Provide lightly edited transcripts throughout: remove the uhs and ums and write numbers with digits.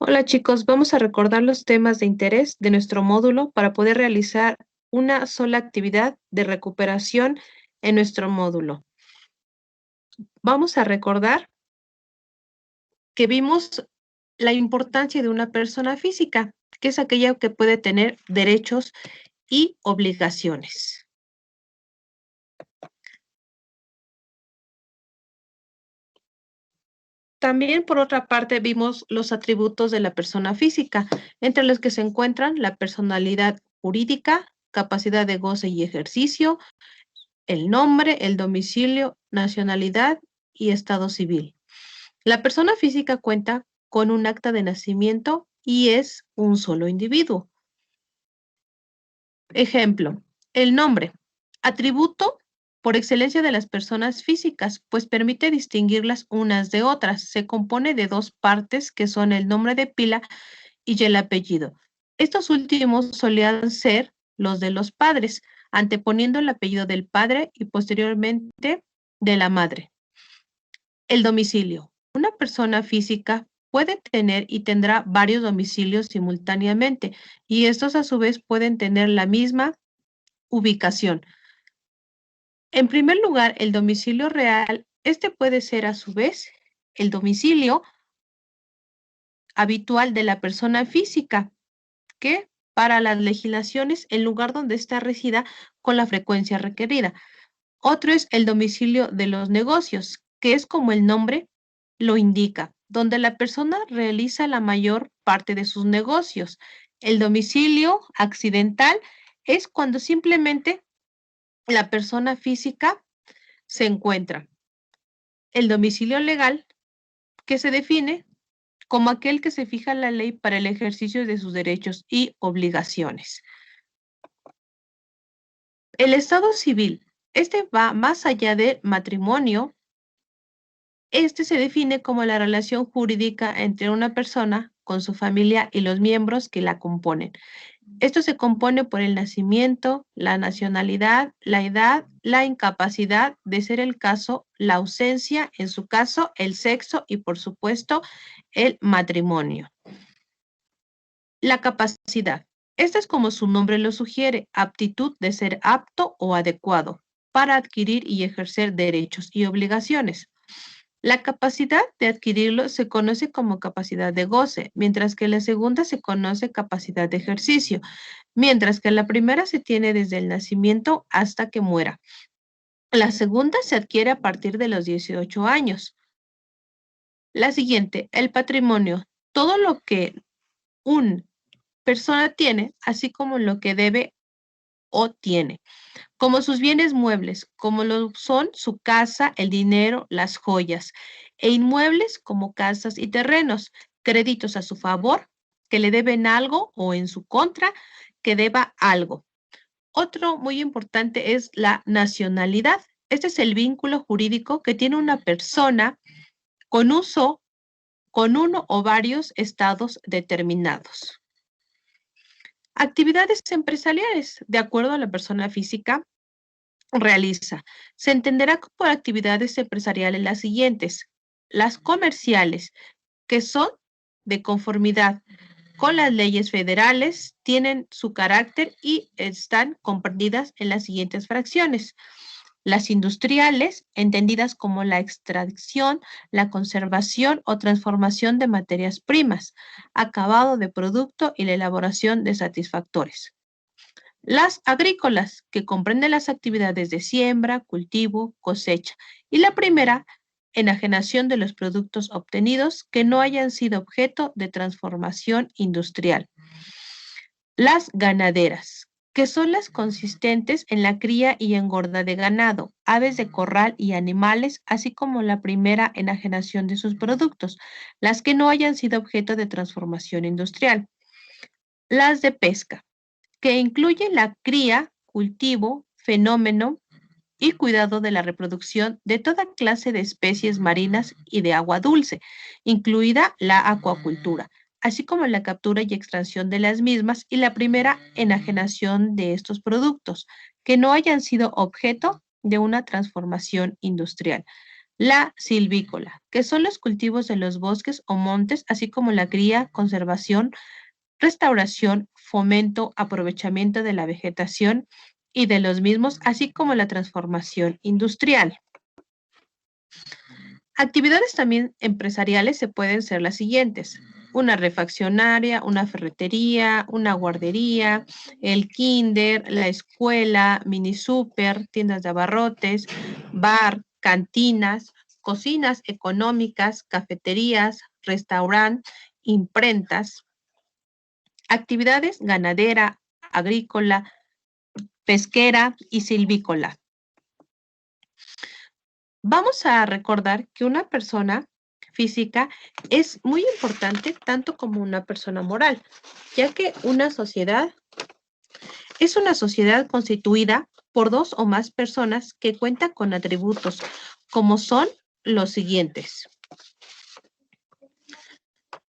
Hola chicos, vamos a recordar los temas de interés de nuestro módulo para poder realizar una sola actividad de recuperación en nuestro módulo. Vamos a recordar que vimos la importancia de una persona física, que es aquella que puede tener derechos y obligaciones. También, por otra parte, vimos los atributos de la persona física, entre los que se encuentran la personalidad jurídica, capacidad de goce y ejercicio, el nombre, el domicilio, nacionalidad y estado civil. La persona física cuenta con un acta de nacimiento y es un solo individuo. Ejemplo, el nombre, atributo por excelencia de las personas físicas, pues permite distinguirlas unas de otras. Se compone de dos partes que son el nombre de pila y el apellido. Estos últimos solían ser los de los padres, anteponiendo el apellido del padre y posteriormente de la madre. El domicilio. Una persona física puede tener y tendrá varios domicilios simultáneamente y estos a su vez pueden tener la misma ubicación. En primer lugar, el domicilio real, este puede ser a su vez el domicilio habitual de la persona física, que para las legislaciones el lugar donde está resida con la frecuencia requerida. Otro es el domicilio de los negocios, que es como el nombre lo indica, donde la persona realiza la mayor parte de sus negocios. El domicilio accidental es cuando simplemente la persona física se encuentra. El domicilio legal, que se define como aquel que se fija en la ley para el ejercicio de sus derechos y obligaciones. El estado civil, este va más allá del matrimonio. Este se define como la relación jurídica entre una persona con su familia y los miembros que la componen. Esto se compone por el nacimiento, la nacionalidad, la edad, la incapacidad, de ser el caso, la ausencia, en su caso, el sexo y, por supuesto, el matrimonio. La capacidad. Esta es como su nombre lo sugiere, aptitud de ser apto o adecuado para adquirir y ejercer derechos y obligaciones. La capacidad de adquirirlo se conoce como capacidad de goce, mientras que la segunda se conoce capacidad de ejercicio, mientras que la primera se tiene desde el nacimiento hasta que muera. La segunda se adquiere a partir de los 18 años. La siguiente, el patrimonio. Todo lo que una persona tiene, así como lo que debe o tiene, como sus bienes muebles, como lo son su casa, el dinero, las joyas, e inmuebles como casas y terrenos, créditos a su favor, que le deben algo o en su contra, que deba algo. Otro muy importante es la nacionalidad. Este es el vínculo jurídico que tiene una persona con uso con uno o varios estados determinados. Actividades empresariales, de acuerdo a la persona física, realiza. Se entenderá por actividades empresariales las siguientes: las comerciales, que son de conformidad con las leyes federales, tienen su carácter y están comprendidas en las siguientes fracciones. Las industriales, entendidas como la extracción, la conservación o transformación de materias primas, acabado de producto y la elaboración de satisfactores. Las agrícolas, que comprenden las actividades de siembra, cultivo, cosecha. Y la primera, enajenación de los productos obtenidos que no hayan sido objeto de transformación industrial. Las ganaderas, que son las consistentes en la cría y engorda de ganado, aves de corral y animales, así como la primera enajenación de sus productos, las que no hayan sido objeto de transformación industrial. Las de pesca, que incluye la cría, cultivo, fenómeno y cuidado de la reproducción de toda clase de especies marinas y de agua dulce, incluida la acuacultura, así como la captura y extracción de las mismas y la primera enajenación de estos productos, que no hayan sido objeto de una transformación industrial. La silvícola, que son los cultivos de los bosques o montes, así como la cría, conservación, restauración, fomento, aprovechamiento de la vegetación y de los mismos, así como la transformación industrial. Actividades también empresariales se pueden ser las siguientes: una refaccionaria, una ferretería, una guardería, el kinder, la escuela, mini super, tiendas de abarrotes, bar, cantinas, cocinas económicas, cafeterías, restaurant, imprentas, actividades ganadera, agrícola, pesquera y silvícola. Vamos a recordar que una persona física es muy importante tanto como una persona moral, ya que una sociedad es una sociedad constituida por dos o más personas que cuentan con atributos, como son los siguientes: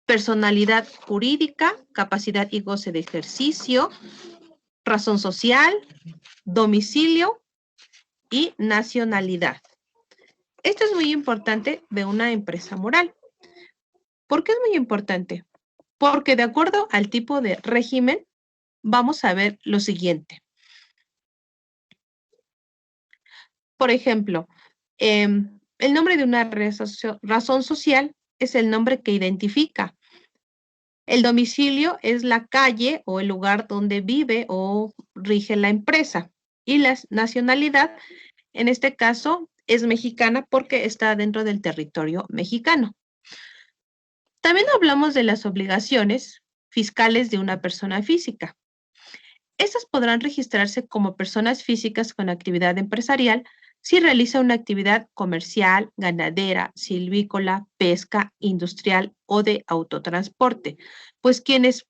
personalidad jurídica, capacidad y goce de ejercicio, razón social, domicilio y nacionalidad. Esto es muy importante de una empresa moral. ¿Por qué es muy importante? Porque de acuerdo al tipo de régimen, vamos a ver lo siguiente. Por ejemplo, el nombre de una razón social es el nombre que identifica. El domicilio es la calle o el lugar donde vive o rige la empresa. Y la nacionalidad, en este caso, es mexicana porque está dentro del territorio mexicano. También hablamos de las obligaciones fiscales de una persona física. Estas podrán registrarse como personas físicas con actividad empresarial si realiza una actividad comercial, ganadera, silvícola, pesca, industrial o de autotransporte, pues quienes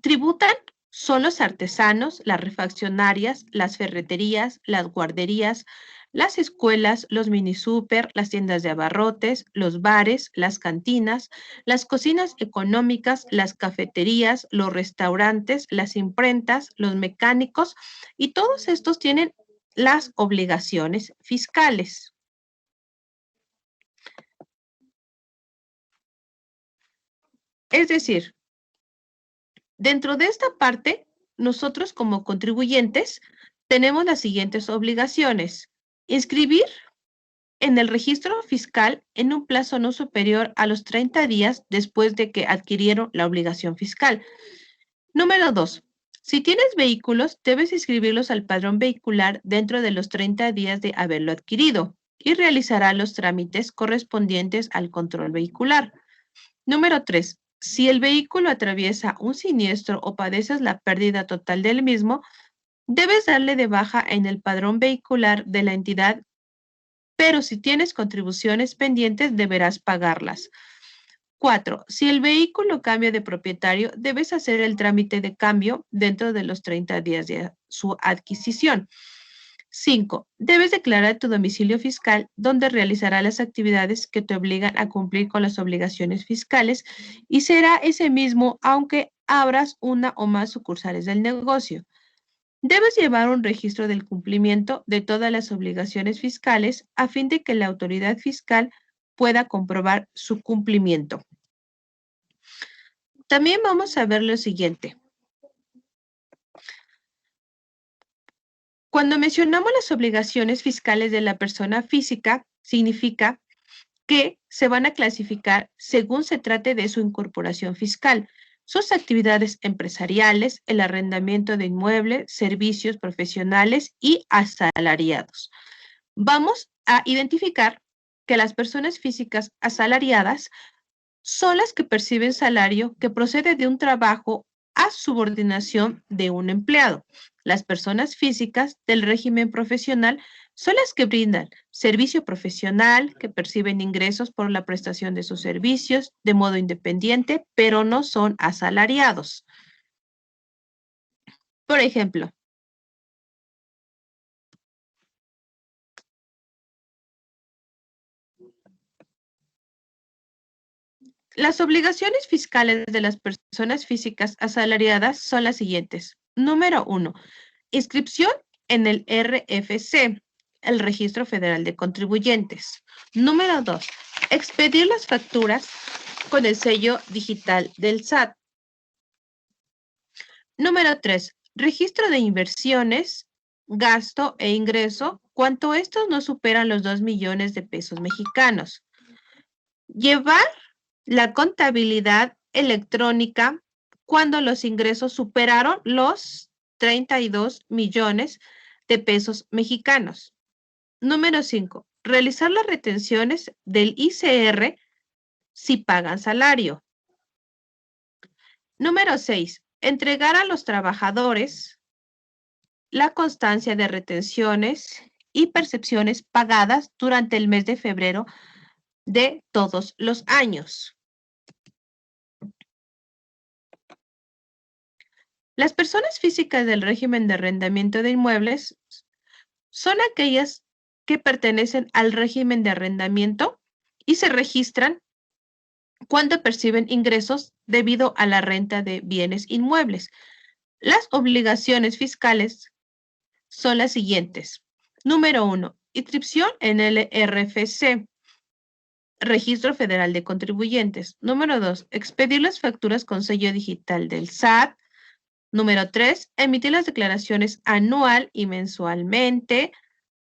tributan son los artesanos, las refaccionarias, las ferreterías, las guarderías, las escuelas, los mini super, las tiendas de abarrotes, los bares, las cantinas, las cocinas económicas, las cafeterías, los restaurantes, las imprentas, los mecánicos, y todos estos tienen las obligaciones fiscales. Es decir, dentro de esta parte, nosotros como contribuyentes tenemos las siguientes obligaciones: inscribir en el registro fiscal en un plazo no superior a los 30 días después de que adquirieron la obligación fiscal. Número 2. Si tienes vehículos, debes inscribirlos al padrón vehicular dentro de los 30 días de haberlo adquirido y realizará los trámites correspondientes al control vehicular. Número 3. Si el vehículo atraviesa un siniestro o padeces la pérdida total del mismo, debes darle de baja en el padrón vehicular de la entidad, pero si tienes contribuciones pendientes, deberás pagarlas. 4. Si el vehículo cambia de propietario, debes hacer el trámite de cambio dentro de los 30 días de su adquisición. 5. Debes declarar tu domicilio fiscal donde realizarás las actividades que te obligan a cumplir con las obligaciones fiscales y será ese mismo aunque abras una o más sucursales del negocio. Debes llevar un registro del cumplimiento de todas las obligaciones fiscales a fin de que la autoridad fiscal pueda comprobar su cumplimiento. También vamos a ver lo siguiente. Cuando mencionamos las obligaciones fiscales de la persona física, significa que se van a clasificar según se trate de su incorporación fiscal, sus actividades empresariales, el arrendamiento de inmuebles, servicios profesionales y asalariados. Vamos a identificar que las personas físicas asalariadas son las que perciben salario que procede de un trabajo a subordinación de un empleado. Las personas físicas del régimen profesional son las que brindan servicio profesional, que perciben ingresos por la prestación de sus servicios de modo independiente, pero no son asalariados. Por ejemplo, las obligaciones fiscales de las personas físicas asalariadas son las siguientes. Número 1. Inscripción en el RFC. el Registro Federal de Contribuyentes. Número 2. Expedir las facturas con el sello digital del SAT. Número 3. Registro de inversiones, gasto e ingreso, cuanto estos no superan los 2 millones de pesos mexicanos. Llevar la contabilidad electrónica cuando los ingresos superaron los 32 millones de pesos mexicanos. Número 5. Realizar las retenciones del ICR si pagan salario. Número 6. Entregar a los trabajadores la constancia de retenciones y percepciones pagadas durante el mes de febrero de todos los años. Las personas físicas del régimen de arrendamiento de inmuebles son aquellas que pertenecen al régimen de arrendamiento y se registran cuando perciben ingresos debido a la renta de bienes inmuebles. Las obligaciones fiscales son las siguientes. Número 1. Inscripción en el RFC, Registro Federal de Contribuyentes. Número 2. Expedir las facturas con sello digital del SAT. Número 3. Emitir las declaraciones anual y mensualmente.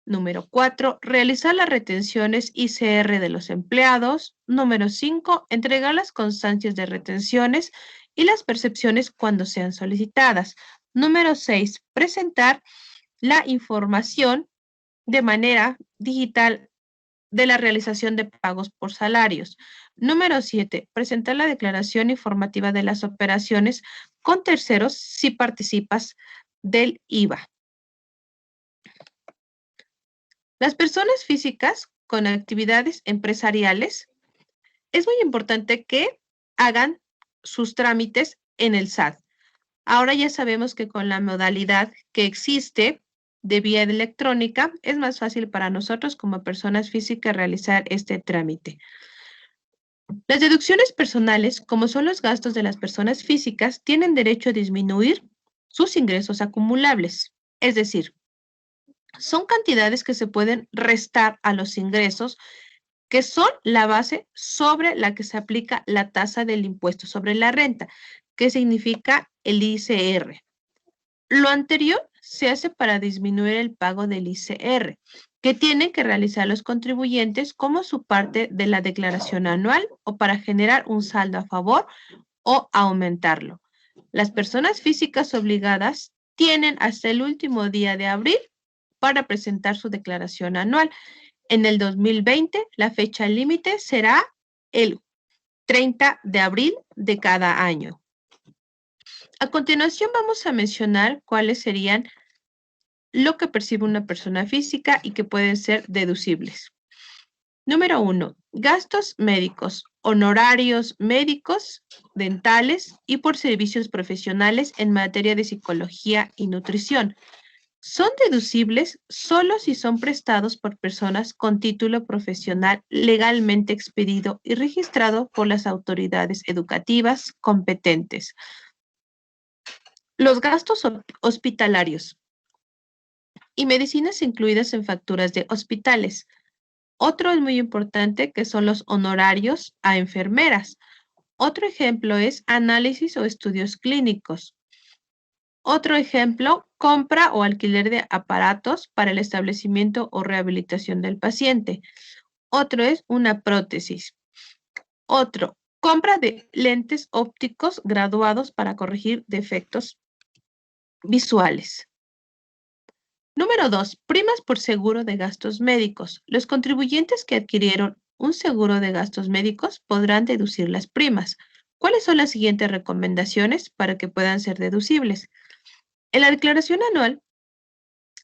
Número 4. Realizar las retenciones ICR de los empleados. Número 5. Entregar las constancias de retenciones y las percepciones cuando sean solicitadas. Número 6. Presentar la información de manera digital de la realización de pagos por salarios. Número 7. Presentar la declaración informativa de las operaciones con terceros si participas del IVA. Las personas físicas con actividades empresariales, es muy importante que hagan sus trámites en el SAT. Ahora ya sabemos que con la modalidad que existe de vía electrónica, es más fácil para nosotros como personas físicas realizar este trámite. Las deducciones personales, como son los gastos de las personas físicas, tienen derecho a disminuir sus ingresos acumulables. Es decir, son cantidades que se pueden restar a los ingresos que son la base sobre la que se aplica la tasa del impuesto sobre la renta, que significa el ICR. Lo anterior se hace para disminuir el pago del ICR, que tienen que realizar los contribuyentes como su parte de la declaración anual o para generar un saldo a favor o aumentarlo. Las personas físicas obligadas tienen hasta el último día de abril para presentar su declaración anual. En el 2020, la fecha límite será el 30 de abril de cada año. A continuación vamos a mencionar cuáles serían lo que percibe una persona física y que pueden ser deducibles. Número 1. Gastos médicos, honorarios médicos, dentales y por servicios profesionales en materia de psicología y nutrición. Son deducibles solo si son prestados por personas con título profesional legalmente expedido y registrado por las autoridades educativas competentes. Los gastos hospitalarios y medicinas incluidas en facturas de hospitales. Otro es muy importante que son los honorarios a enfermeras. Otro ejemplo es análisis o estudios clínicos. Otro ejemplo, compra o alquiler de aparatos para el establecimiento o rehabilitación del paciente. Otro es una prótesis. Otro, compra de lentes ópticos graduados para corregir defectos visuales. Número 2. Primas por seguro de gastos médicos. Los contribuyentes que adquirieron un seguro de gastos médicos podrán deducir las primas. ¿Cuáles son las siguientes recomendaciones para que puedan ser deducibles? En la declaración anual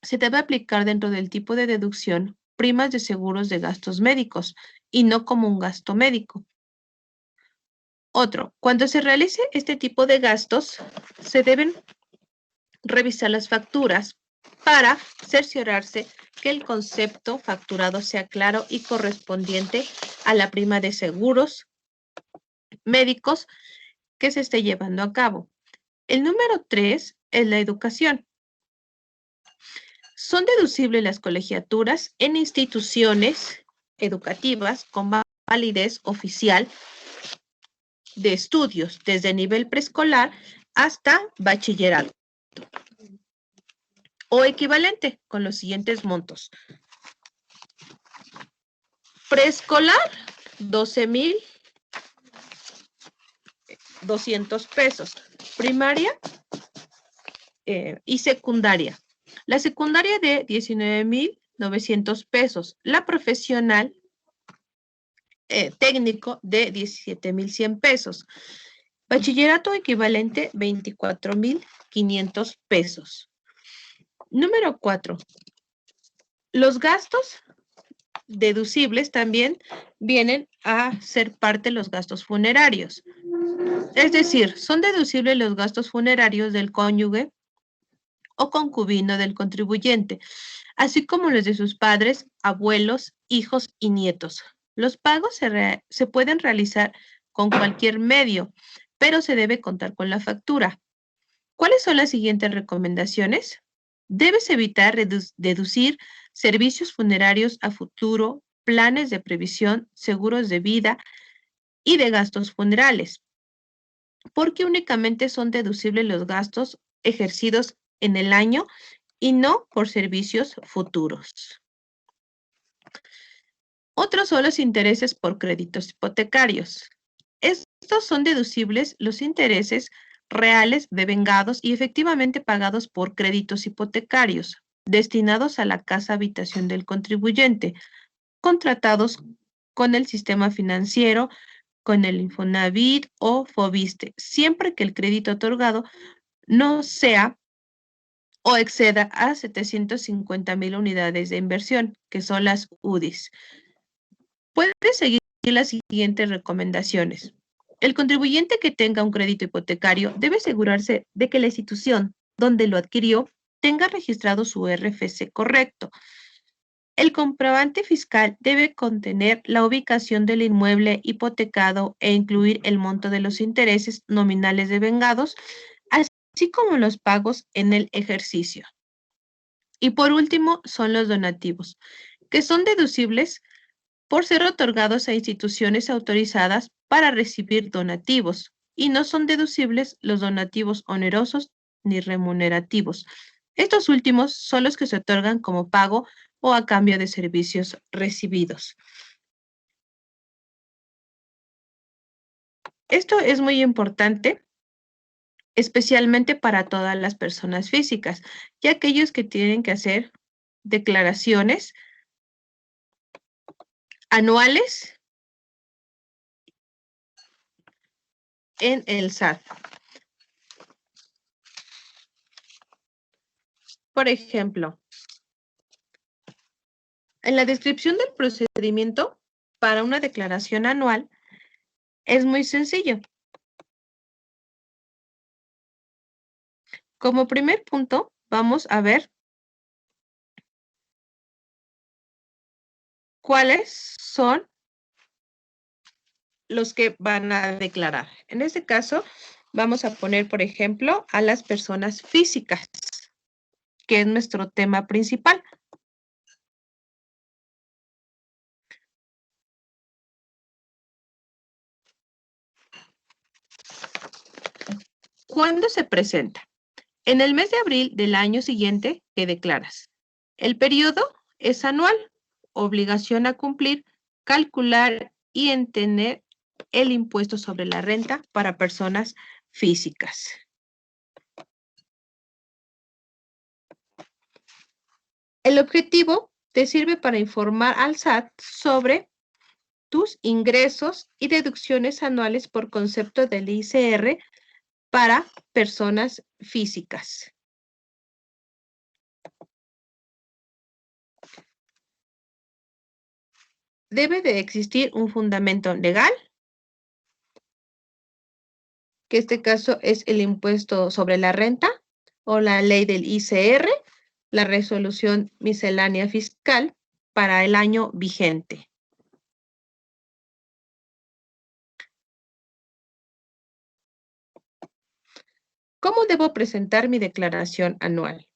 se debe aplicar dentro del tipo de deducción primas de seguros de gastos médicos y no como un gasto médico. Otro, cuando se realice este tipo de gastos, se deben revisar las facturas para cerciorarse que el concepto facturado sea claro y correspondiente a la prima de seguros médicos que se esté llevando a cabo. El número 3 es la educación. Son deducibles las colegiaturas en instituciones educativas con validez oficial de estudios desde nivel preescolar hasta bachillerato o equivalente con los siguientes montos. Preescolar, 12,200 pesos. Primaria y secundaria. La secundaria de 19,900 pesos. La profesional técnico de 17,100 pesos. Bachillerato equivalente 24,500 pesos. Número 4. Los gastos deducibles también vienen a ser parte de los gastos funerarios. Es decir, son deducibles los gastos funerarios del cónyuge o concubino del contribuyente, así como los de sus padres, abuelos, hijos y nietos. Los pagos se pueden realizar con cualquier medio, pero se debe contar con la factura. ¿Cuáles son las siguientes recomendaciones? Debes evitar deducir servicios funerarios a futuro, planes de previsión, seguros de vida y de gastos funerales, porque únicamente son deducibles los gastos ejercidos en el año y no por servicios futuros. Otros son los intereses por créditos hipotecarios. Estos son deducibles los intereses reales devengados y efectivamente pagados por créditos hipotecarios destinados a la casa habitación del contribuyente, contratados con el sistema financiero, con el Infonavit o Fobiste, siempre que el crédito otorgado no sea o exceda a 750,000 unidades de inversión, que son las UDIs. Puedes seguir las siguientes recomendaciones. El contribuyente que tenga un crédito hipotecario debe asegurarse de que la institución donde lo adquirió tenga registrado su RFC correcto. El comprobante fiscal debe contener la ubicación del inmueble hipotecado e incluir el monto de los intereses nominales devengados, así como los pagos en el ejercicio. Y por último, son los donativos, que son deducibles por ser otorgados a instituciones autorizadas para recibir donativos y no son deducibles los donativos onerosos ni remunerativos. Estos últimos son los que se otorgan como pago o a cambio de servicios recibidos. Esto es muy importante, especialmente para todas las personas físicas y aquellos que tienen que hacer declaraciones anuales en el SAT. Por ejemplo, en la descripción del procedimiento para una declaración anual es muy sencillo. Como primer punto, vamos a ver cuáles son los que van a declarar. En este caso, vamos a poner, por ejemplo, a las personas físicas, que es nuestro tema principal. ¿Cuándo se presenta? En el mes de abril del año siguiente que declaras. El periodo es anual. Obligación a cumplir, calcular y entender el impuesto sobre la renta para personas físicas. El objetivo te sirve para informar al SAT sobre tus ingresos y deducciones anuales por concepto del ICR para personas físicas. Debe de existir un fundamento legal, que este caso es el impuesto sobre la renta o la ley del ICR, la resolución miscelánea fiscal para el año vigente. ¿Cómo debo presentar mi declaración anual?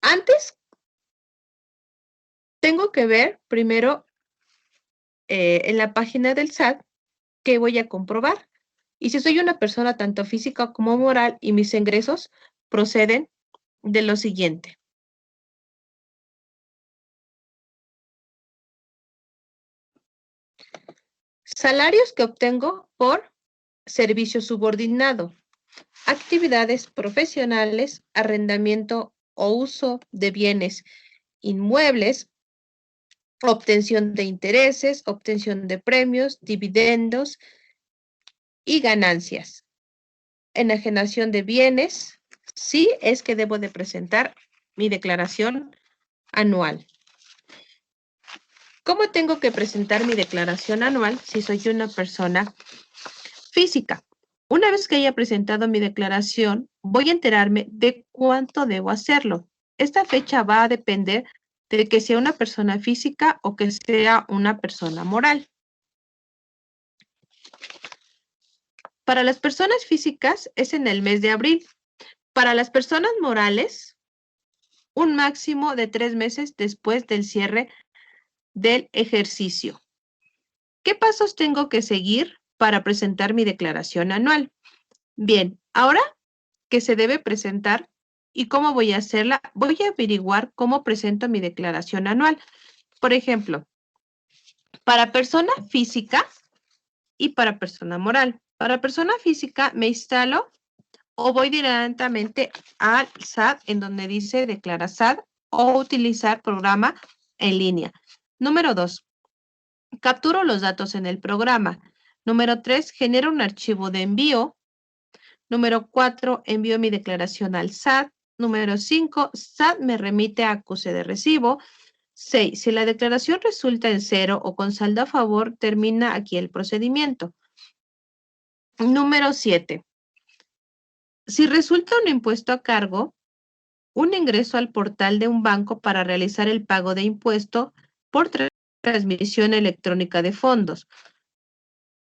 Antes, tengo que ver primero en la página del SAT qué voy a comprobar. Y si soy una persona tanto física como moral y mis ingresos proceden de lo siguiente. Salarios que obtengo por servicio subordinado, actividades profesionales, arrendamiento o uso de bienes inmuebles, obtención de intereses, obtención de premios, dividendos y ganancias. Enajenación de bienes, sí es que debo de presentar mi declaración anual. ¿Cómo tengo que presentar mi declaración anual si soy una persona física? Una vez que haya presentado mi declaración, voy a enterarme de cuánto debo hacerlo. Esta fecha va a depender de que sea una persona física o que sea una persona moral. Para las personas físicas es en el mes de abril. Para las personas morales, un máximo de 3 meses después del cierre del ejercicio. ¿Qué pasos tengo que seguir para presentar mi declaración anual? Bien, ahora que se debe presentar y cómo voy a hacerla, voy a averiguar cómo presento mi declaración anual. Por ejemplo, para persona física y para persona moral. Para persona física me instalo o voy directamente al SAT en donde dice declara SAT o utilizar programa en línea. Número 2, capturo los datos en el programa. Número 3, genero un archivo de envío. Número 4, envío mi declaración al SAT. Número 5, SAT me remite a acuse de recibo. 6, si la declaración resulta en cero o con saldo a favor, termina aquí el procedimiento. Número 7, si resulta un impuesto a cargo, un ingreso al portal de un banco para realizar el pago de impuesto por transmisión electrónica de fondos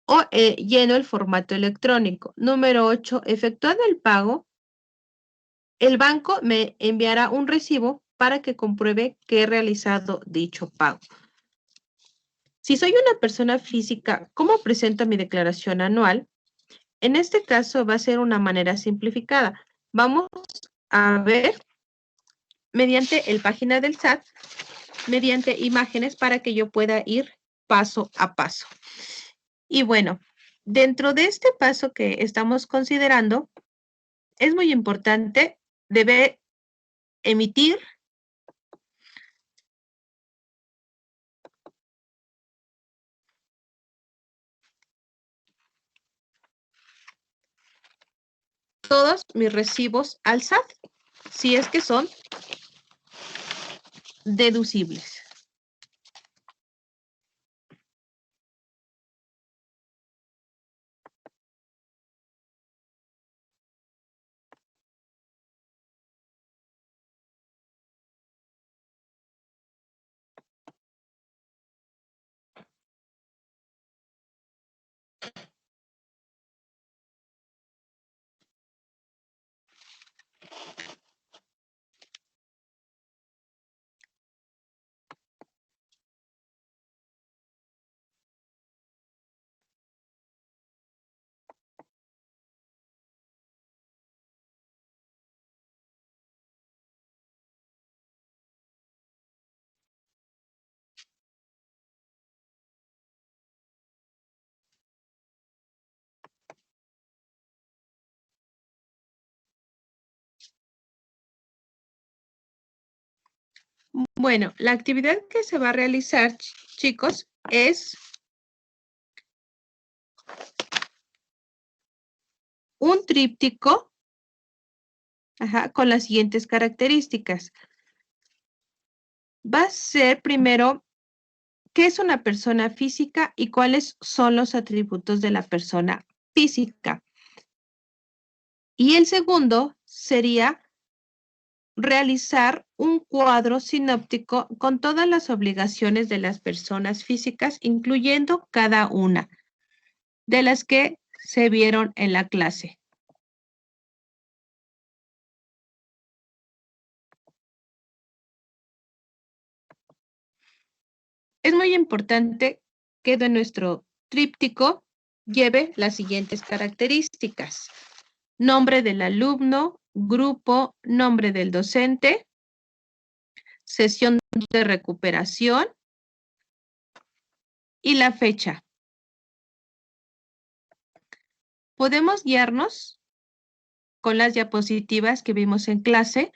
o lleno el formato electrónico. Número 8, efectuado el pago, el banco me enviará un recibo para que compruebe que he realizado dicho pago. Si soy una persona física, ¿cómo presento mi declaración anual? En este caso va a ser una manera simplificada. Vamos a ver mediante el página del SAT, mediante imágenes para que yo pueda ir paso a paso. Y bueno, dentro de este paso que estamos considerando, es muy importante, debe emitir todos mis recibos al SAT, si es que son deducibles. Bueno, la actividad que se va a realizar, chicos, es un tríptico con las siguientes características. Va a ser primero, ¿qué es una persona física y cuáles son los atributos de la persona física? Y el segundo sería realizar un cuadro sinóptico con todas las obligaciones de las personas físicas, incluyendo cada una de las que se vieron en la clase. Es muy importante que de nuestro tríptico lleve las siguientes características: nombre del alumno, grupo, nombre del docente, sesión de recuperación y la fecha. Podemos guiarnos con las diapositivas que vimos en clase,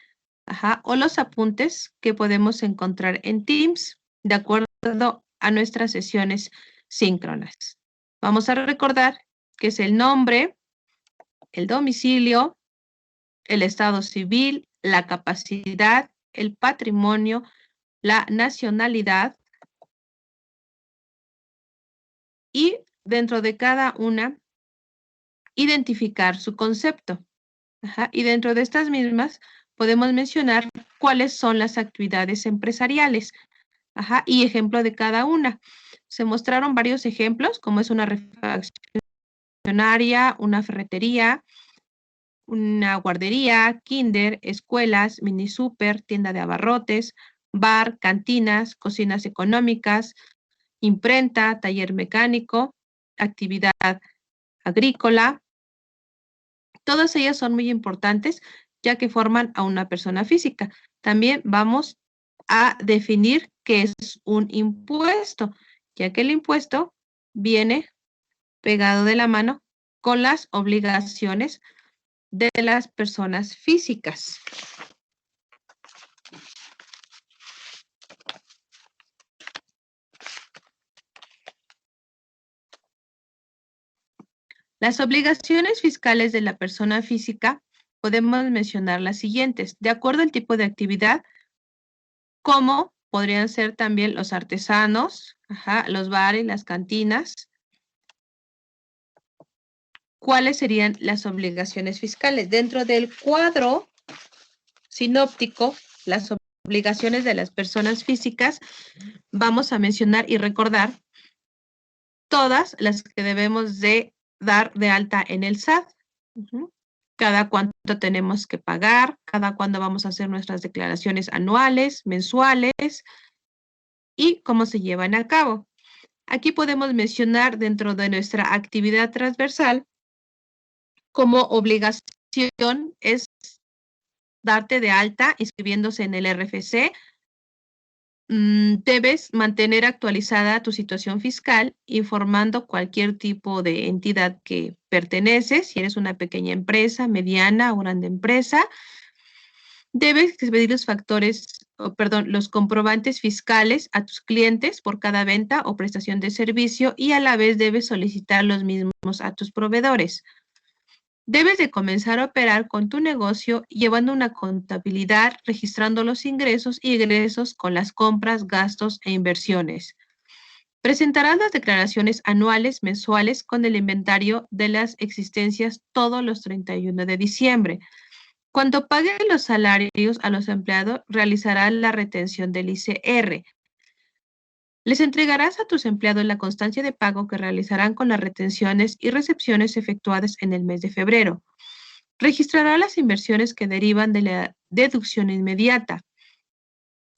o los apuntes que podemos encontrar en Teams, de acuerdo a nuestras sesiones síncronas. Vamos a recordar que es el nombre, el domicilio, el estado civil, la capacidad, el patrimonio, la nacionalidad, y dentro de cada una, identificar su concepto. Y dentro de estas mismas, podemos mencionar cuáles son las actividades empresariales. Y ejemplo de cada una. Se mostraron varios ejemplos, como es una refaccionaria, una ferretería, una guardería, kinder, escuelas, mini super, tienda de abarrotes, bar, cantinas, cocinas económicas, imprenta, taller mecánico, actividad agrícola. Todas ellas son muy importantes, ya que forman a una persona física. También vamos a definir qué es un impuesto, ya que el impuesto viene pegado de la mano con las obligaciones de las personas físicas. Las obligaciones fiscales de la persona física podemos mencionar las siguientes. De acuerdo al tipo de actividad, como podrían ser también los artesanos, los bares, las cantinas. ¿Cuáles serían las obligaciones fiscales? Dentro del cuadro sinóptico, las obligaciones de las personas físicas, vamos a mencionar y recordar todas las que debemos de dar de alta en el SAT. Cada cuánto tenemos que pagar, cada cuándo vamos a hacer nuestras declaraciones anuales, mensuales y cómo se llevan a cabo. Aquí podemos mencionar dentro de nuestra actividad transversal como obligación es darte de alta inscribiéndose en el RFC. Debes mantener actualizada tu situación fiscal, informando cualquier tipo de entidad que perteneces, si eres una pequeña empresa, mediana o grande empresa. Debes expedir los comprobantes fiscales a tus clientes por cada venta o prestación de servicio y a la vez debes solicitar los mismos a tus proveedores. Debes de comenzar a operar con tu negocio llevando una contabilidad, registrando los ingresos y egresos con las compras, gastos e inversiones. Presentarás las declaraciones anuales, mensuales con el inventario de las existencias todos los 31 de diciembre. Cuando paguen los salarios a los empleados, realizarás la retención del ICR. Les entregarás a tus empleados la constancia de pago que realizarán con las retenciones y recepciones efectuadas en el mes de febrero. Registrará las inversiones que derivan de la deducción inmediata.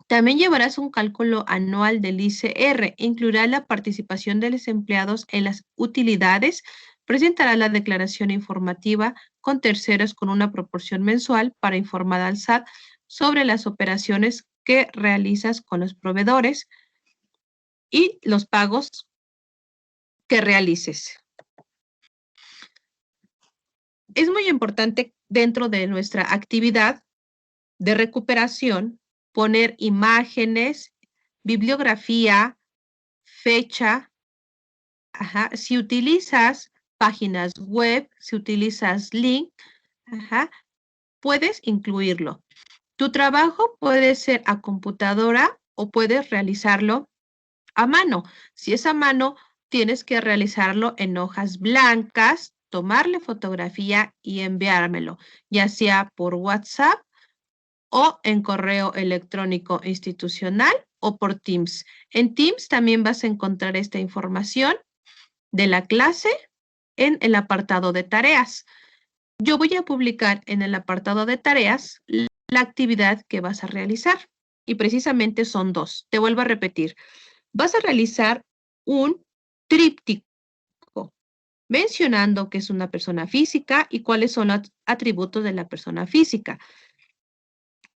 También llevarás un cálculo anual del ICR. Incluirá la participación de los empleados en las utilidades. Presentará la declaración informativa con terceros con una proporción mensual para informar al SAT sobre las operaciones que realizas con los proveedores y los pagos que realices. Es muy importante dentro de nuestra actividad de recuperación poner imágenes, bibliografía, fecha. Si utilizas páginas web, si utilizas link, puedes incluirlo. Tu trabajo puede ser a computadora o puedes realizarlo a mano. Si es a mano, tienes que realizarlo en hojas blancas, tomarle fotografía y enviármelo, ya sea por WhatsApp o en correo electrónico institucional o por Teams. En Teams también vas a encontrar esta información de la clase en el apartado de tareas. Yo voy a publicar en el apartado de tareas la actividad que vas a realizar y precisamente son dos. Te vuelvo a repetir. Vas a realizar un tríptico mencionando que es una persona física y cuáles son los atributos de la persona física.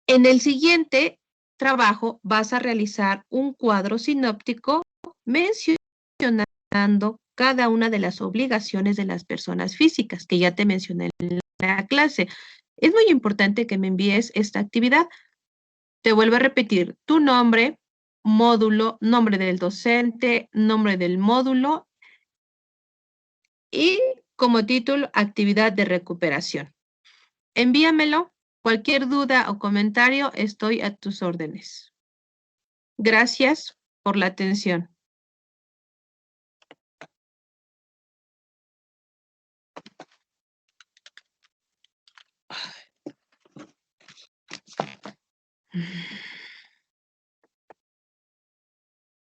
En el siguiente trabajo vas a realizar un cuadro sinóptico mencionando cada una de las obligaciones de las personas físicas que ya te mencioné en la clase. Es muy importante que me envíes esta actividad. Te vuelvo a repetir tu nombre, módulo, nombre del docente, nombre del módulo y como título, actividad de recuperación. Envíamelo. Cualquier duda o comentario, estoy a tus órdenes. Gracias por la atención.